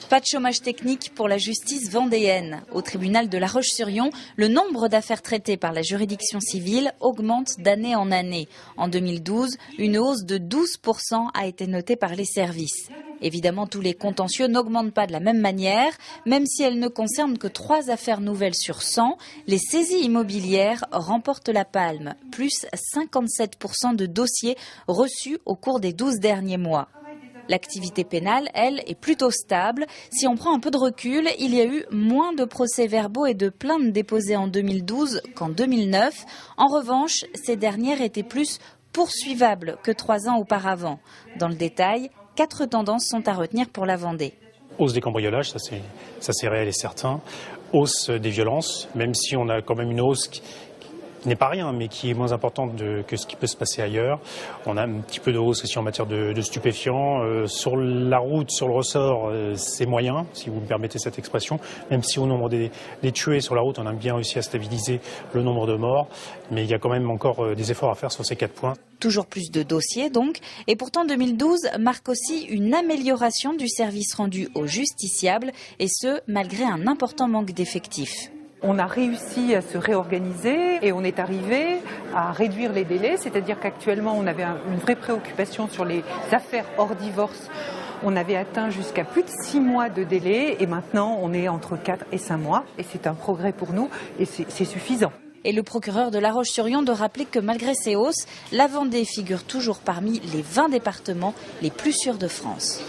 Pas de chômage technique pour la justice vendéenne. Au tribunal de La Roche-sur-Yon, le nombre d'affaires traitées par la juridiction civile augmente d'année en année. En 2012, une hausse de 12% a été notée par les services. Évidemment, tous les contentieux n'augmentent pas de la même manière. Même si elles ne concernent que 3 affaires nouvelles sur 100, les saisies immobilières remportent la palme. Plus 57% de dossiers reçus au cours des 12 derniers mois. L'activité pénale, elle, est plutôt stable. Si on prend un peu de recul, il y a eu moins de procès-verbaux et de plaintes déposées en 2012 qu'en 2009. En revanche, ces dernières étaient plus poursuivables que 3 ans auparavant. Dans le détail, 4 tendances sont à retenir pour la Vendée. Hausse des cambriolages, ça c'est réel et certain. Hausse des violences, même si on a quand même une hausse qui n'est pas rien, mais qui est moins importante que ce qui peut se passer ailleurs. On a un petit peu de hausse aussi en matière de stupéfiants. Sur la route, sur le ressort, c'est moyen, si vous me permettez cette expression, même si au nombre des tués sur la route, on a bien réussi à stabiliser le nombre de morts. Mais il y a quand même encore des efforts à faire sur ces 4 points. Toujours plus de dossiers donc, et pourtant 2012 marque aussi une amélioration du service rendu aux justiciables, et ce, malgré un important manque d'effectifs. On a réussi à se réorganiser et on est arrivé à réduire les délais, c'est-à-dire qu'actuellement on avait une vraie préoccupation sur les affaires hors divorce. On avait atteint jusqu'à plus de 6 mois de délai et maintenant on est entre 4 et 5 mois et c'est un progrès pour nous et c'est suffisant. Et le procureur de La Roche-sur-Yon de rappeler que malgré ces hausses, la Vendée figure toujours parmi les 20 départements les plus sûrs de France.